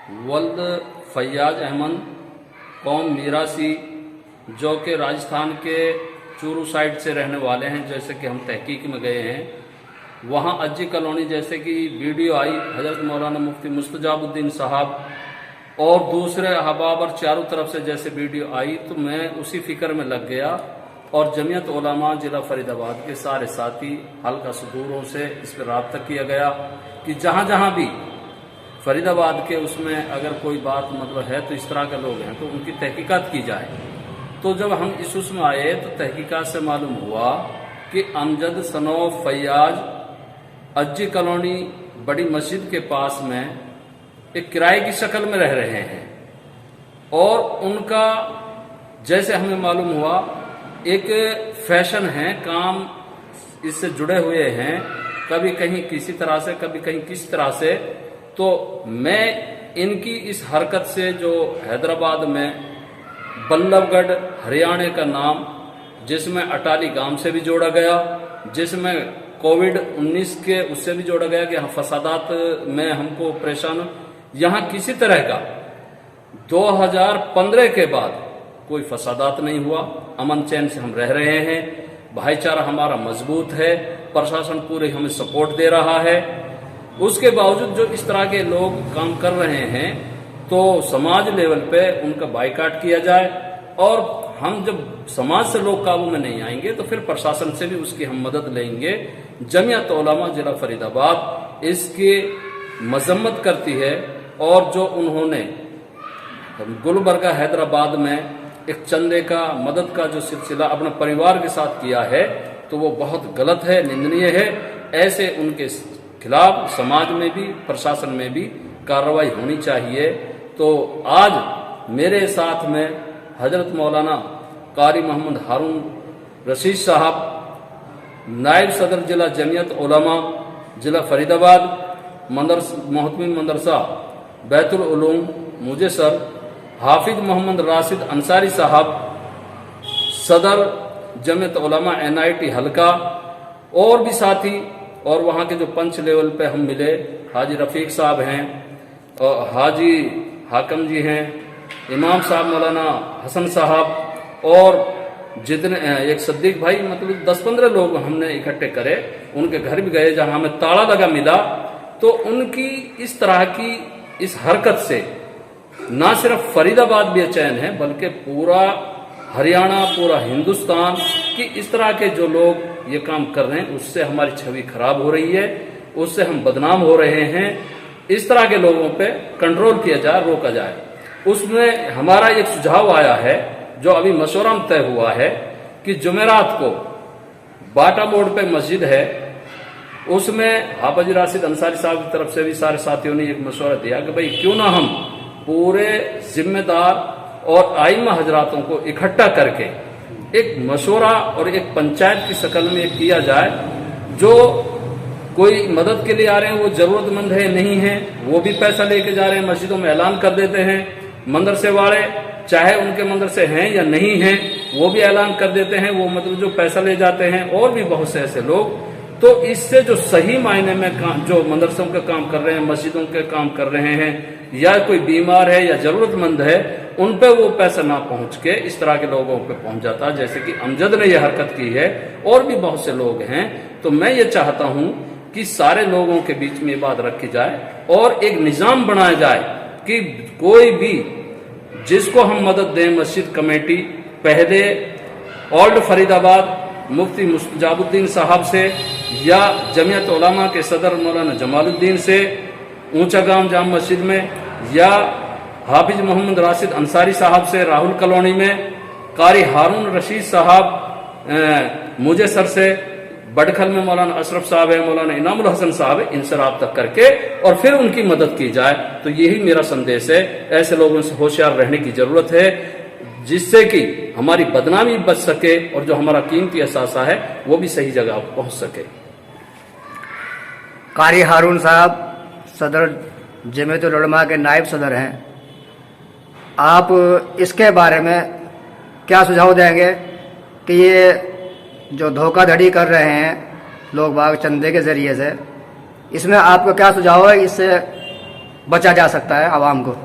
वल्द फैयाज अहमद कौम मीरासी, जो कि राजस्थान के चूरू साइड से रहने वाले हैं। जैसे कि हम तहकीक में गए हैं, वहाँ अज्जी कॉलोनी जैसे कि वीडियो आई हजरत मौलाना मुफ्ती मुस्तजाबुद्दीन साहब और दूसरे अहबाब और चारों तरफ से जैसे वीडियो आई, तो मैं उसी फिक्र में लग गया और जमीयत उलमा जिला फरीदाबाद के सारे साथी हल्का सुदूरों से इस पर रब्ता किया गया कि जहाँ जहाँ भी फरीदाबाद के उसमें अगर कोई बात मतलब है तो इस तरह के लोग हैं तो उनकी तहकीकात की जाए। तो जब हम इस उसमें आए तो तहकीकात से मालूम हुआ कि अमजद सनोफ फैयाज अज्जी कॉलोनी बड़ी मस्जिद के पास में एक किराए की शक्ल में रह रहे हैं और उनका जैसे हमें मालूम हुआ एक फैशन है, काम इससे जुड़े हुए हैं, कभी कहीं किसी तरह से कभी कहीं किसी तरह से। तो मैं इनकी इस हरकत से जो हैदराबाद में बल्लभगढ़ हरियाणा का नाम जिसमें अटाली गांव से भी जोड़ा गया, जिसमें कोविड-19 के उससे भी जोड़ा गया कि यहाँ फसादात में हमको परेशान, यहाँ किसी तरह का 2015 के बाद कोई फसादात नहीं हुआ, अमन चैन से हम रह रहे हैं, भाईचारा हमारा मजबूत है, प्रशासन पूरे हमें सपोर्ट दे रहा है। उसके बावजूद जो इस तरह के लोग काम कर रहे हैं तो समाज लेवल पे उनका बाइकाट किया जाए और हम जब समाज से लोग काबू में नहीं आएंगे तो फिर प्रशासन से भी उसकी हम मदद लेंगे। जमीयत उलमा जिला फरीदाबाद इसकी मजम्मत करती है और जो उन्होंने गुलबर्गा हैदराबाद में एक चंदे का मदद का जो सिलसिला अपने परिवार के साथ किया है तो वो बहुत गलत है, निंदनीय है। ऐसे उनके खिलाफ समाज में भी प्रशासन में भी कार्रवाई होनी चाहिए। तो आज मेरे साथ में हजरत मौलाना कारी मोहम्मद हारून रशीद साहब, नायब सदर जिला जमीयत उलमा जिला फरीदाबाद, मोहतमिम मदरसा बैतुल उलूम मुजेसर, हाफिज मोहम्मद राशिद अंसारी साहब, सदर जमीयत उलमा NIT हल्का और भी साथी, और वहाँ के जो पंच लेवल पे हम मिले, हाजी रफीक साहब हैं और हाजी हाकम जी हैं, इमाम साहब मौलाना हसन साहब और जितने एक सद्दीक भाई, मतलब 10-15 लोग हमने इकट्ठे करे। उनके घर भी गए जहाँ हमें ताला लगा मिला। तो उनकी इस तरह की इस हरकत से ना सिर्फ फरीदाबाद बेचैन है बल्कि पूरा हरियाणा, पूरा हिंदुस्तान की इस तरह के जो लोग ये काम कर रहे हैं उससे हमारी छवि खराब हो रही है, उससे हम बदनाम हो रहे हैं। इस तरह के लोगों पे कंट्रोल किया जाए, रोका जाए। उसमें हमारा एक सुझाव आया है जो अभी मशवरा में तय हुआ है कि जुमेरात को बाटा मोड़ पे मस्जिद है, उसमें हाफिज राशिद अंसारी साहब की तरफ से भी सारे साथियों ने एक मशवरा दिया कि भाई क्यों ना हम पूरे जिम्मेदार और आइमा हजरातों को इकट्ठा करके एक मशवरा और एक पंचायत की शक्ल में किया जाए। जो कोई मदद के लिए आ रहे हैं वो जरूरतमंद है नहीं है, वो भी पैसा लेके जा रहे हैं, मस्जिदों में ऐलान कर देते हैं। मदरसे वाले चाहे उनके मदरसे हैं या नहीं हैं वो भी ऐलान कर देते हैं, वो मतलब जो पैसा ले जाते हैं, और भी बहुत से ऐसे लोग। तो इससे जो सही मायने में जो मदरसों के काम कर रहे हैं, मस्जिदों के काम कर रहे हैं, या कोई बीमार है या जरूरतमंद है, उन पे वो पैसा ना पहुंच के इस तरह के लोगों पे पहुंच जाता, जैसे कि अमजद ने ये हरकत की है और भी बहुत से लोग हैं। तो मैं ये चाहता हूं कि सारे लोगों के बीच में ये बात रखी जाए और एक निजाम बनाया जाए कि कोई भी जिसको हम मदद दें, मस्जिद कमेटी पहले ओल्ड फरीदाबाद मुफ्ती मुस्तजाबुद्दीन साहब से या जमीयत उलमा के सदर मौलाना जमालुद्दीन से ऊंचा गांव जाम मस्जिद में, या हाफिज मोहम्मद राशिद अंसारी साहब से राहुल कॉलोनी में, कारी हारून रशीद साहब मुजेसर से, बडखल में मौलाना अशरफ साहब है, मौलाना इनामुल हसन साहब है, इनसे रब्ता करके और फिर उनकी मदद की जाए। तो यही मेरा संदेश है। ऐसे लोगों से होशियार रहने की जरूरत है जिससे कि हमारी बदनामी बच सके और जो हमारा कीमती असासा है वो भी सही जगह पहुंच सके। कारी हारून साहब सदर जमीयत उलमा के नायब सदर हैं, आप इसके बारे में क्या सुझाव देंगे कि ये जो धोखाधड़ी कर रहे हैं लोग बाग चंदे के जरिए से, इसमें आपका क्या सुझाव है? इससे बचा जा सकता है आवाम को?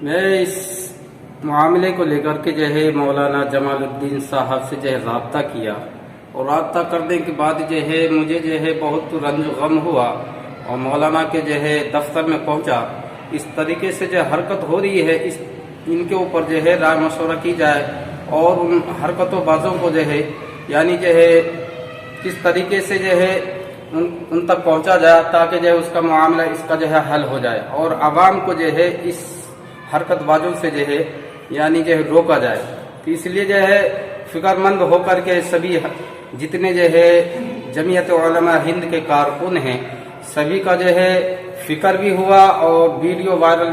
मैं इस मामले को लेकर के जो है मौलाना जमालुद्दीन साहब से जो है रब्ता किया, और रब्ता करने के बाद जो है मुझे जो है बहुत रंज गम हुआ, और मौलाना के जो है दफ्तर में पहुंचा। इस तरीके से जो हरकत हो रही है, इस इनके ऊपर जो है राय मशवरा की जाए और उन हरकतों बाजों को जो है यानी जो है किस तरीके से जो है उन तक पहुंचा जाए ताकि जो है उसका मामला इसका जो है हल हो जाए, और आवाम को जो है इस हरकतबाजों से जो है यानी जो है रोका जाए। तो इसलिए जो है फिक्रमंद होकर के सभी जितने जो है जमीयत उलमा हिंद के कारकुन हैं सभी का जो है फिक्र भी हुआ और वीडियो वायरल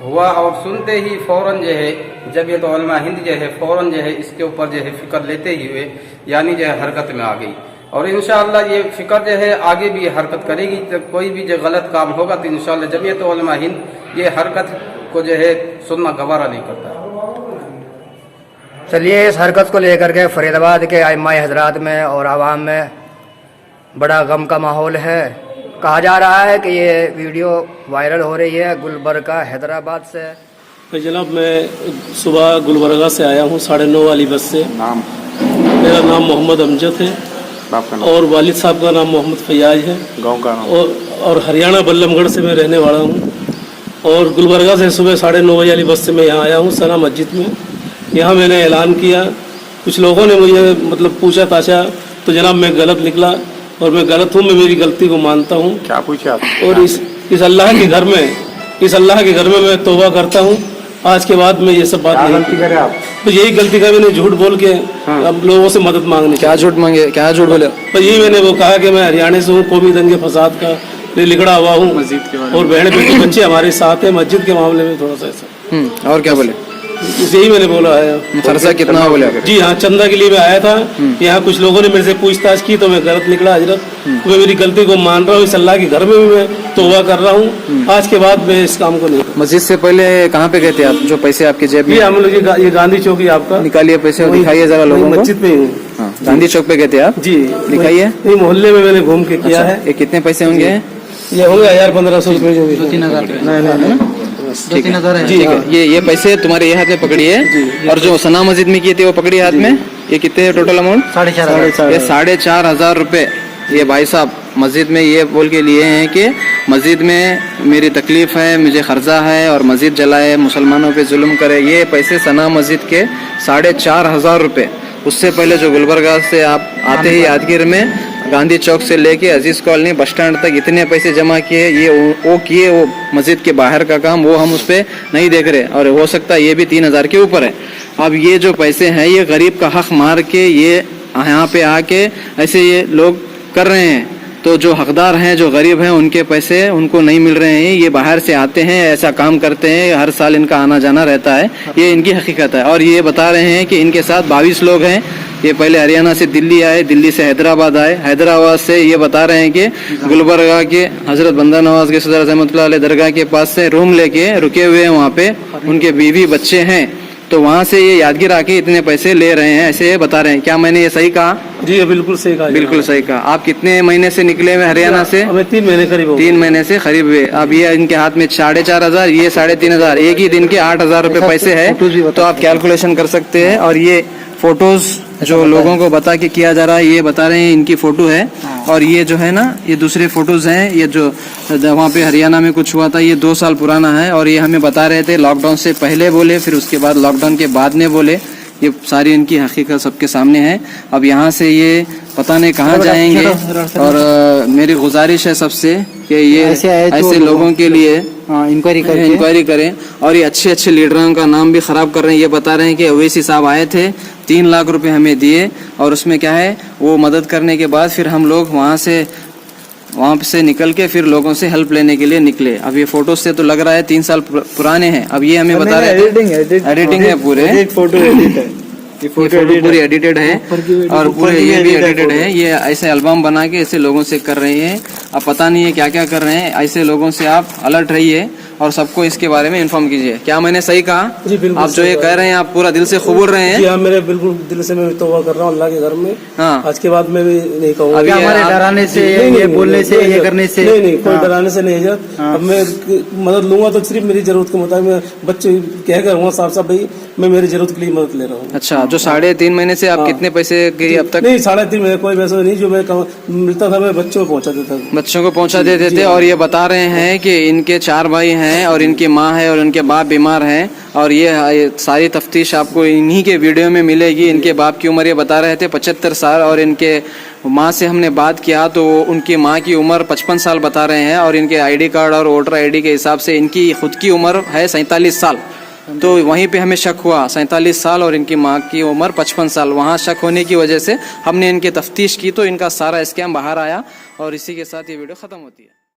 हुआ, और सुनते ही फौरन जो है जमीयत उलमा हिंद जो है फौरन जो है इसके ऊपर जो है फिक्र लेते ही हुए यानी जो है हरकत में आ गई, और इंशाअल्लाह ये फिक्र जो है आगे भी हरकत करेगी। तो कोई भी जो गलत काम होगा तो इंशाअल्लाह जमीयत उलमा हिंद ये हरकत को जो है सुनना गवारा नहीं करता। चलिए, इस हरकत को लेकर के फरीदाबाद के आइम्माए हजरात में और आवाम में बड़ा गम का माहौल है। कहा जा रहा है कि ये वीडियो वायरल हो रही है गुलबर्गा हैदराबाद से। भाई जनाब, मैं सुबह गुलबर्गा से आया हूँ 9:30 वाली बस से। नाम? मेरा नाम मोहम्मद अमजद है, बाप का नाम? और वालिद साहब का नाम मोहम्मद फैयाज है। गांव का नाम? और हरियाणा बल्लमगढ़ से मैं रहने वाला हूँ, और गुलबर्गा से सुबह 9:30 बजे वाली बस से मैं यहाँ आया हूँ सना मस्जिद में। यहाँ मैंने ऐलान किया, कुछ लोगों ने मुझे मतलब पूछा ताछा, तो जनाब मैं गलत निकला और मैं गलत हूँ, मैं मेरी गलती को मानता हूँ। क्या पूछा? और इस अल्लाह के घर में मैं तौबा करता हूँ, आज के बाद मैं ये सब बात नहीं। गलती करे आप? तो यही गलती का मैंने झूठ बोल के अब लोगों से मदद मांगने। क्या झूठ मांगे, क्या झूठ बोले? तो यही मैंने वो कहा कि मैं हरियाणा से हूँ, कौमी दंगे फसाद का लिगड़ा हुआ हूँ, और बहन बेटी बच्चे हमारे साथ हैं, मस्जिद के मामले में थोड़ा सा ऐसा। और क्या बोले? यही मैंने बोला है। खर्चा कितना बोले? जी हाँ, चंदा के लिए मैं आया था। यहाँ कुछ लोगों ने मेरे से पूछताछ की तो मैं गलत निकला हजरत। मैं मेरी गलती को मान रहा हूँ, इस अल्लाह के घर में भी मैं तौबा कर रहा हूँ, आज के बाद मैं इस काम को नहीं। मस्जिद से पहले कहाँ पे गए थे आप? जो पैसे आपके जेब में? हम लोग ये गांधी चौक ही आपका निकालिए पैसे और दिखाइए जरा लोगों को। मस्जिद में हूँ। गांधी चौक पे गए थे आप? जी, दिखाइए। नहीं, मोहल्ले में मैंने घूम के किया है। ये कितने पैसे होंगे? ये होंगे 1000-1500 रुपये जो भी। 2-3 ठीक है जी। ये पैसे तुम्हारे ये हाथ में पकड़िए, और जो सना मस्जिद में किए थे वो पकड़िए हाथ में। ये कितने टोटल अमाउंट? 4,500। ये 4,500 रुपये ये भाई साहब मस्जिद में ये बोल के लिए हैं कि मस्जिद में मेरी तकलीफ है, मुझे खर्चा है, और मस्जिद जलाए, मुसलमानों पे जुल्म करे। ये पैसे सना मस्जिद के 4,500 रुपये। उससे पहले जो गुलबर्गा से आप आते ही यादगीर में गांधी चौक से लेके अजीज कॉलोनी बस स्टैंड तक इतने पैसे जमा किए, ये वो किए, वो मस्जिद के बाहर का काम वो हम उस पर नहीं देख रहे, और हो सकता है ये भी 3,000 के ऊपर है। अब ये जो पैसे हैं ये गरीब का हक मार के ये यहाँ पे आके ऐसे ये लोग कर रहे हैं। तो जो हकदार हैं, जो गरीब हैं, उनके पैसे उनको नहीं मिल रहे हैं। ये बाहर से आते हैं, ऐसा काम करते हैं, हर साल इनका आना जाना रहता है, ये इनकी हकीकत है। और ये बता रहे हैं कि इनके साथ 22 लोग हैं। ये पहले हरियाणा से दिल्ली आए, दिल्ली से हैदराबाद आए, हैदराबाद से ये बता रहे हैं कि गुलबर्गा के हजरत बंदा नवाज के सदर रहमतुल्लाह अलैह दरगाह के पास से रूम लेके रुके हुए हैं, वहाँ पे उनके बीवी बच्चे हैं, तो वहाँ से ये यादगीर आके इतने पैसे ले रहे हैं, ऐसे बता रहे हैं। क्या मैंने ये सही कहा? जी बिल्कुल सही कहा। बिल्कुल सही कहा। आप कितने महीने से निकले हुए हरियाणा से? हमें 3 महीने करीब। 3 महीने से करीब हुए। अब ये इनके हाथ में 4,500, ये 3,500, एक ही दिन के 8,000 रुपये पैसे है, तो आप कैलकुलेशन कर सकते हैं। और ये फोटोज जो लोगों को बता के किया जा रहा है, ये बता रहे हैं इनकी फोटो है, और ये जो है ना ये दूसरे फोटोज हैं। ये जो वहाँ पे हरियाणा में कुछ हुआ था ये 2 साल पुराना है, और ये हमें बता रहे थे लॉकडाउन से पहले बोले, फिर उसके बाद लॉकडाउन के बाद में बोले। ये सारी इनकी हकीकत सबके सामने है। अब यहाँ से ये पता नहीं कहाँ जाएंगे, और मेरी गुजारिश है सबसे कि ये ऐसे लोगों के लिए इंक्वायरी करें। और ये अच्छे अच्छे लीडरों का नाम भी खराब कर रहे हैं। ये बता रहे हैं कि ओवैसी साहब आए थे, 3 लाख रुपए हमें दिए, और उसमें क्या है वो मदद करने के बाद फिर हम लोग वहाँ से निकल के फिर लोगों से हेल्प लेने के लिए निकले। अब ये फोटो से तो लग रहा है 3 साल पुराने हैं। अब ये हमें बता रहे हैं एडिटिंग है पूरे, फोटो एडिट है, ये फोटो पूरी एडिटेड है, और पूरे ये भी एडिटेड है। ये ऐसे एल्बम बना के ऐसे लोगों से कर रहे हैं। अब पता नहीं है क्या क्या कर रहे हैं। ऐसे लोगों से आप अलर्ट रहिए, और सबको इसके बारे में इन्फॉर्म कीजिए। क्या मैंने सही कहा? जी, बिल्कुल आप जो ये सही कह रहे हैं, आप पूरा दिल से कबूल रहे जी हैं? हाँ, मेरे बिल्कुल दिल से मैं तौबा कर रहा हूँ अल्लाह के घर में। हाँ। आज के बाद मैं भी नहीं कहूँगा। अभी हमारे आप- डराने से, नहीं, ये बोलने से, नहीं, ये करने से? नहीं नहीं, कोई हाँ। डराने से नहीं है। अब मैं मदद लूंगा तो सिर्फ मेरी जरूरत के मुताबिक। मैं बच्चे कह कर हूँ साफ साफ, भाई मैं मेरी जरूरत के लिए मदद ले रहा हूँ। अच्छा, जो 3.5 महीने से आप कितने पैसे की अब तक? नहीं, 3.5 महीने कोई पैसा नहीं, जो मैं मिलता था मैं बच्चों को पहुँचा देता था। बच्चों को पहुंचा देते थे। और ये बता रहे हैं कि इनके 4 भाई हैं और इनकी माँ है और उनके बाप बीमार हैं। और ये सारी तफ्तीश आपको इन्हीं के वीडियो में मिलेगी। इनके बाप की उम्र ये बता रहे थे 75 साल, और इनके माँ से हमने बात किया तो उनकी माँ की उम्र 55 साल बता रहे हैं। और इनके आईडी कार्ड और वोटर आईडी के हिसाब से इनकी खुद की उम्र है 47 साल। तो वहीं पे हमें शक हुआ, 47 साल और इनकी माँ की उम्र 55 साल। वहाँ शक होने की वजह से हमने इनकी तफ्तीश की तो इनका सारा स्कैम बाहर आया। और इसी के साथ ये वीडियो ख़त्म होती है।